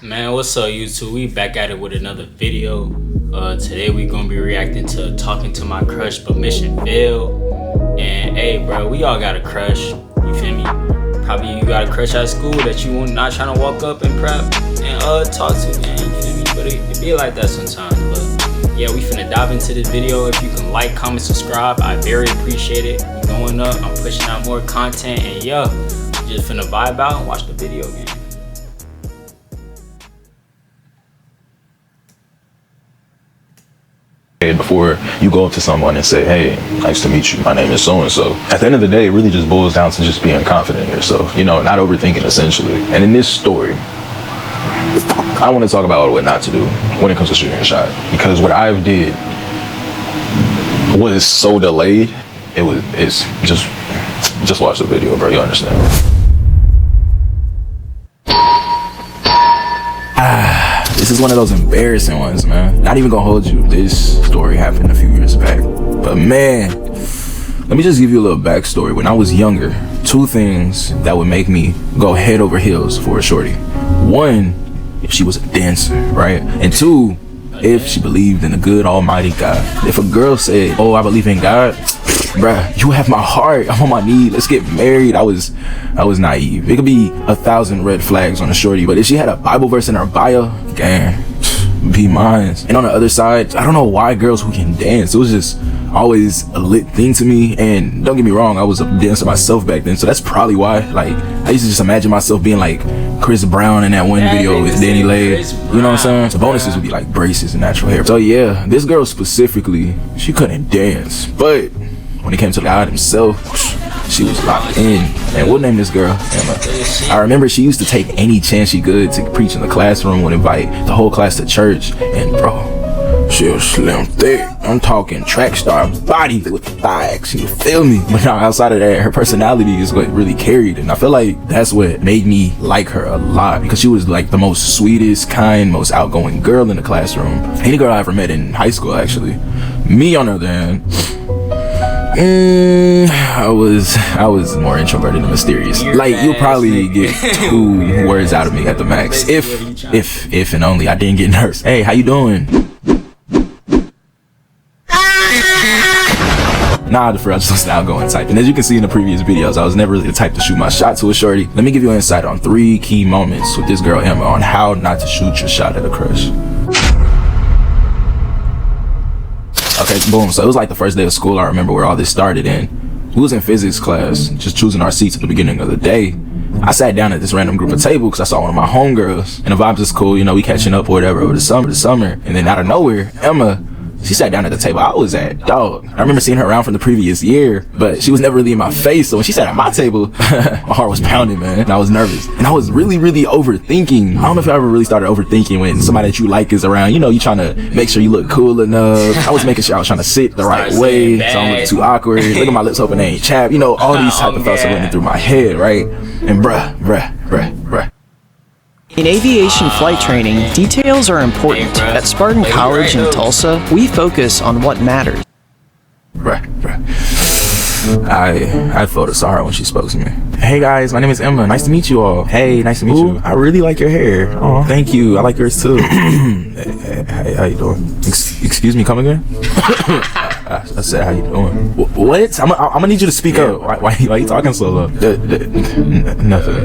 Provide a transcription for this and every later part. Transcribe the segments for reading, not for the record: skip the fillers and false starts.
Man, what's up YouTube? We back at it with another video. Today we gonna be reacting to Talking to My Crush but Mission Failed. And hey bro, we all got a crush, you feel me? Probably you got a crush at school that you not trying to walk up and prep and talk to, man, you feel me? But it be like that sometimes. But yeah, we finna dive into this video. If you can like, comment, subscribe, I very appreciate it. We going up, I'm pushing out more content, and yeah, just finna vibe out and watch the video game. Before you go up to someone and say, hey, nice to meet you, my name is so-and-so. At the end of the day, it really just boils down to just being confident in yourself, not overthinking essentially. And in this story, I want to talk about what not to do when it comes to shooting a shot, because what I've did was so delayed. It's just watch the video, bro, you understand. This is one of those embarrassing ones, man. Not even gonna hold you. This story happened a few years back. But man, let me just give you a little backstory. When I was younger, two things that would make me go head over heels for a shorty. One, if she was a dancer, right? And two, if she believed in a good almighty God. If a girl said, oh, I believe in God, bruh, you have my heart, I'm on my knee, let's get married. I was naive. It could be 1,000 red flags on a shorty, but if she had a Bible verse in her bio, gang, be mine. And on the other side, I don't know why girls who can dance, it was just always a lit thing to me. And don't get me wrong, I was a dancer myself back then, so that's probably why. Like, I used to just imagine myself being like Chris Brown in that one video with Danny Lay. You know what I'm saying? The bonuses would be like braces and natural hair. So yeah, this girl specifically, she couldn't dance, but when it came to God himself, she was locked in. And we'll name this girl Emma. I remember she used to take any chance she could to preach in the classroom, would invite the whole class to church. And bro, she was slim thick. I'm talking track star body with thighs, you feel me? But now outside of that, her personality is what really carried. And I feel like that's what made me like her a lot, because she was like the most sweetest, kind, most outgoing girl in the classroom. Any girl I ever met in high school, actually. Me, on the other hand, I was more introverted and mysterious. Like, you'll probably get 2 words out of me at the max. If and only I didn't get nervous. Hey, how you doing? Nah, for I just was an outgoing type. And as you can see in the previous videos, I was never really the type to shoot my shot to a shorty. Let me give you an insight on 3 key moments with this girl Emma on how not to shoot your shot at a crush. Okay, boom. So it was like the first day of school, I remember, where all this started. And we was in physics class, just choosing our seats at the beginning of the day. I sat down at this random group of table because I saw one of my homegirls, and the vibes was cool, we catching up or whatever over the summer. And then out of nowhere, Emma, she sat down at the table I was at, dog. I remember seeing her around from the previous year, but she was never really in my face. So when she sat at my table, my heart was pounding, man. And I was nervous. And I was really, really overthinking. I don't know if I ever really started overthinking when somebody that you like is around. You trying to make sure you look cool enough. I was making sure I was trying to sit the right way, so I don't look too awkward. Look at my lips hoping they ain't chapped. All these type of thoughts are running through my head, right? And bruh. In aviation flight training, details are important. At Spartan College in Tulsa, we focus on what matters. I felt sorry when she spoke to me. Hey guys, my name is Emma. Nice to meet you all. Hey, nice to meet you. I really like your hair. Oh, thank you. I like yours too. Hey, how you doing? Excuse me, come again? I said, how you doing? What? I'm gonna need you to speak up. Why are you talking so low? Nothing.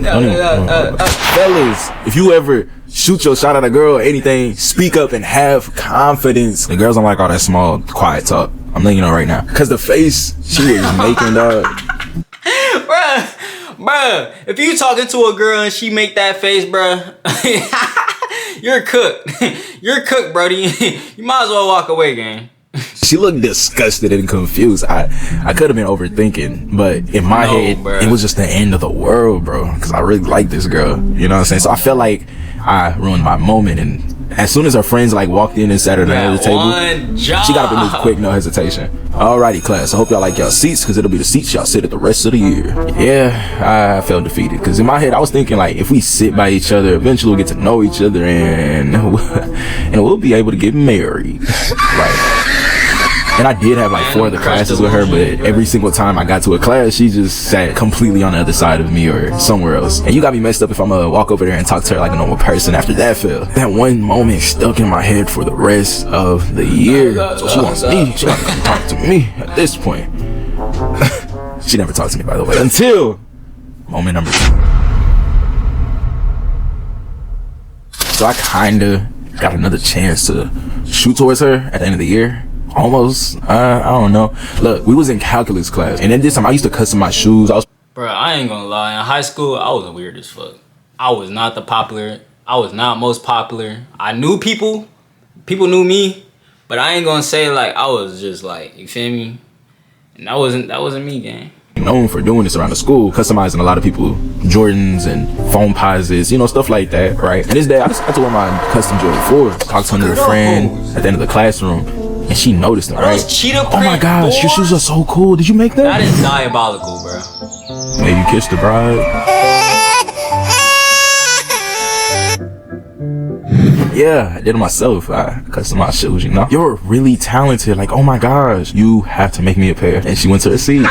Don't even. Fellas, if you ever shoot your shot at a girl or anything, speak up and have confidence. The girls don't like all that small, quiet talk. I'm letting you know right now. Cause the face she was making, dog. Bruh, if you talking to a girl and she make that face, bruh, you're cooked. You're cooked, brody. You might as well walk away, gang. She looked disgusted and confused. I could have been overthinking, but in my head, bro, it was just the end of the world, bro. Because I really like this girl, you know what I'm saying? So I felt like I ruined my moment. And as soon as her friends walked in and sat at the table, she got up and moved quick, no hesitation. Alrighty, class. I hope y'all like y'all seats, because it'll be the seats y'all sit at the rest of the year. Yeah, I felt defeated, because in my head I was thinking, like, if we sit by each other, eventually we'll get to know each other and we'll be able to get married. Like, And I did have like 4 other classes with her, but every single time I got to a class, she just sat completely on the other side of me or somewhere else. And you got me messed up if I'm gonna walk over there and talk to her like a normal person after that fell. That one moment stuck in my head for the rest of the year. So she wants me, she wants to come talk to me at this point. She never talked to me, by the way, until moment number 2. So I kinda got another chance to shoot towards her at the end of the year. Almost. I don't know. Look, we was in calculus class, and then this time I used to custom my shoes. Bro, I ain't gonna lie. In high school, I was weird as fuck. I was not I was not most popular. I knew people knew me, but I ain't gonna say like I was just like, you feel me? And that wasn't me, gang. Known for doing this around the school, customizing a lot of people Jordans and phone posits, you know, stuff like that, right? And this day I just got to wear my custom Jordan 4, talked to another friend at the end of the classroom, and she noticed them, right? Oh my gosh, your shoes are so cool. Did you make them? That is diabolical, bro. Maybe you kissed the bride. Yeah, I did it myself. I custom my shoes, you know. You're really talented. Like, oh my gosh, you have to make me a pair. And she went to her seat.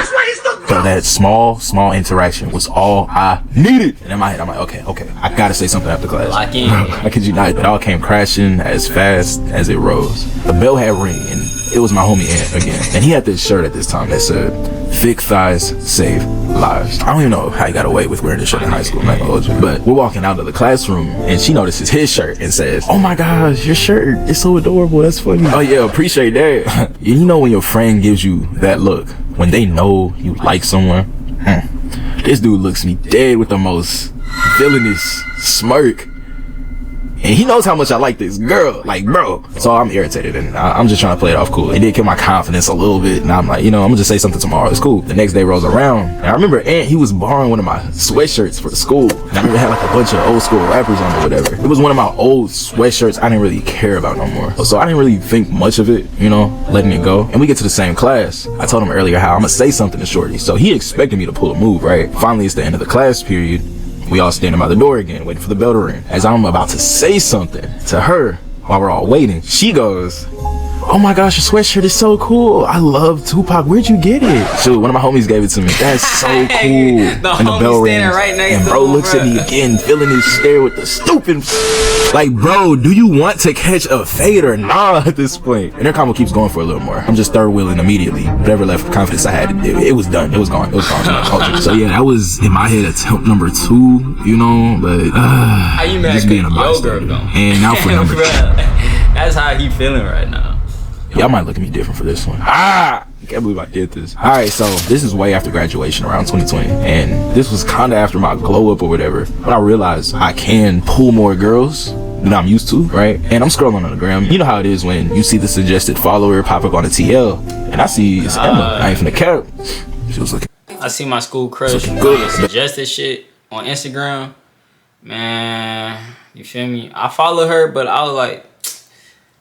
So that small interaction was all I needed. And in my head, I'm like, okay, I gotta say something after class. Lock in. I kid you not, it all came crashing as fast as it rose. The bell had ring, and it was my homie Ant again. And he had this shirt at this time that said, "Thick thighs save lives." I don't even know how he got away with wearing this shirt in high school, I'm not gonna hold you. But we're walking out of the classroom, and she notices his shirt and says, "Oh my gosh, your shirt is so adorable, that's funny." Oh yeah, appreciate that. You know when your friend gives you that look, when they know you like someone? This dude looks me dead with the most villainous smirk. And he knows how much I like this girl, like, bro. So I'm irritated, and I'm just trying to play it off cool. It did kill my confidence a little bit, and I'm like, you know, I'm gonna just say something tomorrow. It's cool. The next day rolls around, and I remember Ant, he was borrowing one of my sweatshirts for the school. And I remember it had like a bunch of old school rappers on it or whatever. It was one of my old sweatshirts I didn't really care about no more. So I didn't really think much of it, you know, letting it go. And we get to the same class. I told him earlier how I'm gonna say something to Shorty. So he expected me to pull a move, right? Finally, it's the end of the class period. We all standing by the door again, waiting for the bell to ring. As I'm about to say something to her while we're all waiting, she goes, "Oh my gosh, your sweatshirt is so cool. I love Tupac. Where'd you get it?" Shoot, one of my homies gave it to me. That's so cool. And the bell rings, right next and bro looks at me again, feeling his stare with the stupid, like, bro, do you want to catch a fade or not at this point? And their combo keeps going for a little more. I'm just third wheeling immediately. Whatever left confidence I had, it was done. It was gone. It was gone. So yeah, that was in my head attempt number 2, you know, but how you mad just being a bystander. And now for number 2. That's how he feeling right now. Y'all might look at me different for this one. I can't believe I did this. Alright, so this is way after graduation, around 2020. And this was kind of after my glow up or whatever. But I realized I can pull more girls than I'm used to, right? And I'm scrolling on the gram. You know how it is when you see the suggested follower pop up on the TL. And I see it's Emma. I ain't finna cap. She was looking. I see my school crush good suggested shit on Instagram. Man, you feel me? I follow her, but I was like,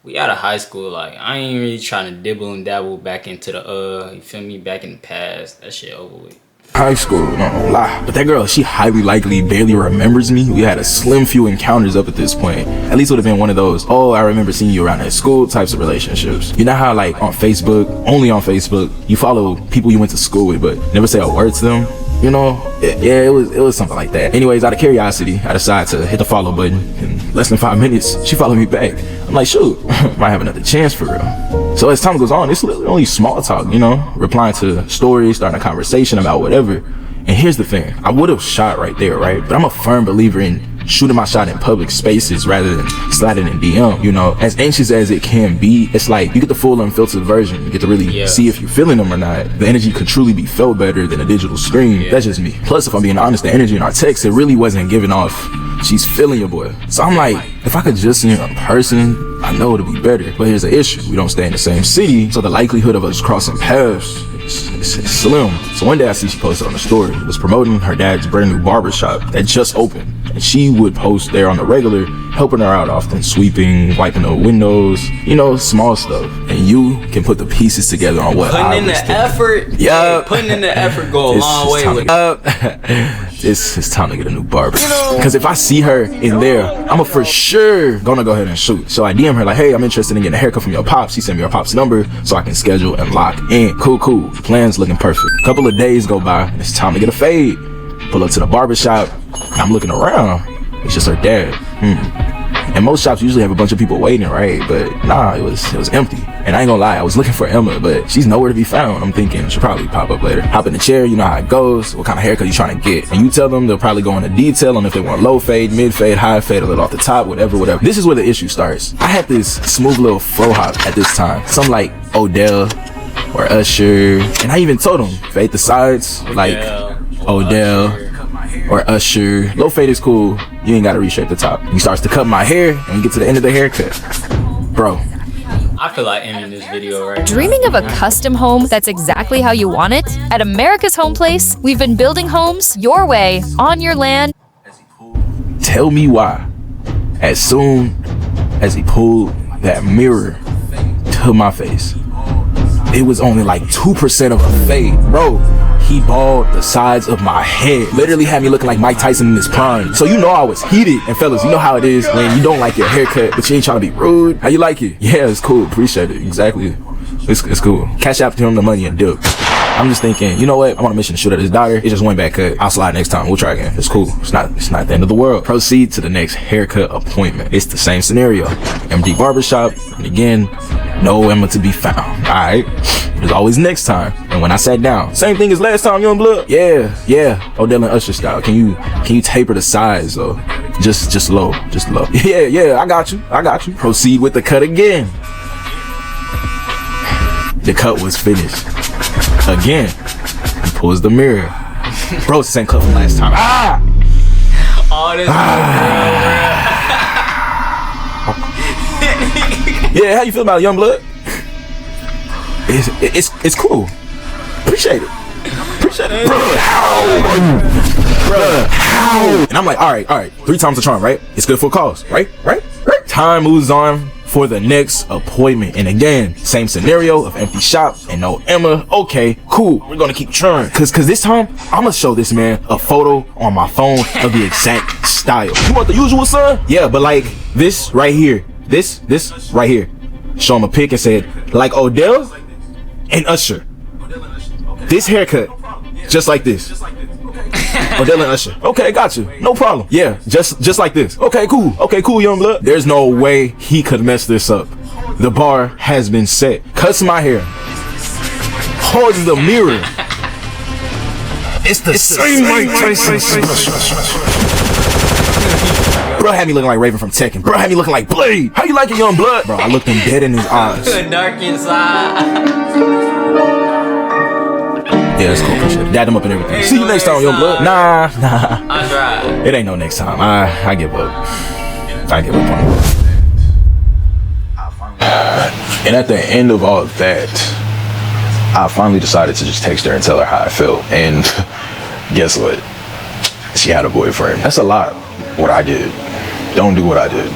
we out of high school, like, I ain't really trying to dibble and dabble back into the, you feel me, back in the past. That shit over with. High school, no lie. But that girl, she highly likely barely remembers me. We had a slim few encounters up at this point. At least would have been one of those, oh, I remember seeing you around at school types of relationships. You know how, like, on Facebook, only on Facebook, you follow people you went to school with, but never say a word to them? You know, it was something like that. Anyways, out of curiosity, I decided to hit the follow button. In less than 5 minutes, she followed me back. I'm like, shoot, might have another chance for real. So as time goes on, it's literally only small talk, you know, replying to stories, starting a conversation about whatever. And here's the thing, I would have shot right there, right? But I'm a firm believer in shooting my shot in public spaces rather than sliding in DM. You know, as anxious as it can be, it's like you get the full unfiltered version. You get to really see if you're feeling them or not. The energy could truly be felt better than a digital screen. That's just me. Plus, if I'm being honest, the energy in our text, it really wasn't giving off she's feeling your boy. So I'm like, if I could just see her in person, I know it'll be better. But here's the issue, we don't stay in the same city, so the likelihood of us crossing paths is slim. So one day I see she posted on the story. It was promoting her dad's brand new barbershop that just opened. And she would post there on the regular, helping her out often, sweeping, wiping the windows, you know, small stuff. And you can put the pieces together on what putting in the effort. Yeah, putting in the effort go a long way with it. it's time to get a new barber. Because if I see her in there, I'm for sure gonna go ahead and shoot. So I DM her like, hey, I'm interested in getting a haircut from your pops. She sent me her pop's number so I can schedule and lock in. Cool. Plan's looking perfect. A couple of days go by, and it's time to get a fade. Pull up to the barber shop. I'm looking around. It's just her dad. And most shops usually have a bunch of people waiting, right? But nah, it was empty. And I ain't gonna lie, I was looking for Emma, but she's nowhere to be found. I'm thinking she'll probably pop up later. Hop in the chair, you know how it goes, what kind of haircut you trying to get. And you tell them, they'll probably go into detail on if they want low fade, mid fade, high fade, a little off the top, whatever. This is where the issue starts. I had this smooth little fro hop at this time. Some like Odell or Usher. And I even told them, fade the sides, like Odell or Usher. Low fade is cool. You ain't gotta reshape the top. He starts to cut my hair, and we get to the end of the haircut. Bro. I feel like ending this video right now. Dreaming of a custom home that's exactly how you want it? At America's Home Place, we've been building homes your way, on your land. Tell me why, as soon as he pulled that mirror to my face, it was only like 2% of a fade. Bro, he balled the sides of my head. Literally had me looking like Mike Tyson in his prime. So you know I was heated. And fellas, you know how it is when you don't like your haircut, but you ain't trying to be rude. How you like it? Yeah, it's cool. Appreciate it. Exactly. It's cool. Cash out to him the money and dip. I'm just thinking, you know what? I'm on a mission to shoot at his daughter. It just went back cut. I'll slide next time. We'll try again. It's cool. It's not the end of the world. Proceed to the next haircut appointment. It's the same scenario. MD Barbershop. And again, no Emma to be found. Alright. There's always next time. And when I sat down, same thing as last time, Young Blood. Yeah. Odell and Usher style. Can you taper the sides though? Just low. Yeah, I got you. Proceed with the cut again. The cut was finished. Again, he pulls the mirror. Bro, it's the same cut from last time. All this Yeah, how you feel about it, Young Blood? It's cool. Appreciate it. Bro. And I'm like, all right. 3 times the charm, right? It's good for a cause, right? Time moves on for the next appointment. And again, same scenario of empty shop and no Emma. Okay, cool. We're gonna keep trying. Cause this time, I'm gonna show this man a photo on my phone of the exact style. You want the usual, son? Yeah, but like this right here. This right here. Show him a pic and said, like Odell and Usher. This haircut, just like this. Odell and Usher. Okay, got you. No problem. Yeah, just like this. Okay, cool, Young Blood. There's no way he could mess this up. The bar has been set. Cuts my hair. Holds the mirror. It's the same Mike Tyson. Bro had me looking like Raven from Tekken. Bro had me looking like Blade. How you like it, Young Blood? Bro, I looked him dead in his eyes. Dark inside. Yeah, that's cool. Appreciate it. Dad him up and everything. See you next time, Young Blood. Nah. I tried. It ain't no next time. I give up. I give up on it. And at the end of all of that, I finally decided to just text her and tell her how I felt. And guess what? She had a boyfriend. That's a lot. What I did. Don't do what I did.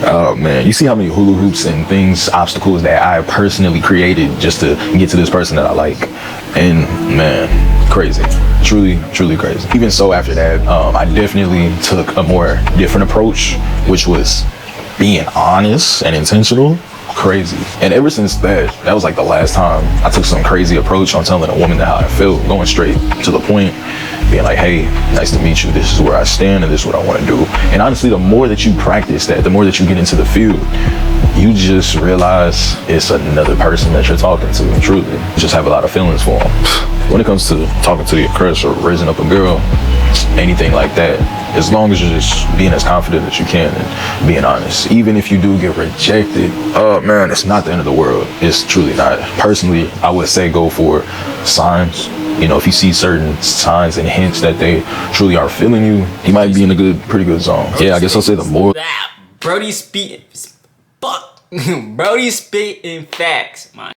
Oh man, you see how many hula hoops and things, obstacles that I personally created just to get to this person that I like. And man, crazy. Truly crazy. Even so, after that, I definitely took a more different approach, which was being honest and intentional. Crazy. And ever since that was like the last time I took some crazy approach on telling a woman how I feel, going straight to the point, being like, hey, nice to meet you, this is where I stand and this is what I want to do. And honestly, the more that you practice that, the more that you get into the field, you just realize it's another person that you're talking to, and truly just have a lot of feelings for them. When it comes to talking to your crush or raising up a girl, anything like that, as long as you're just being as confident as you can and being honest, even if you do get rejected, oh man, it's not the end of the world. It's truly not. Personally, I would say go for signs. You know, if you see certain signs and hints that they truly are feeling you, you might be in a pretty good zone. Yeah, I guess I'll say the more. Brody's spitting facts, man.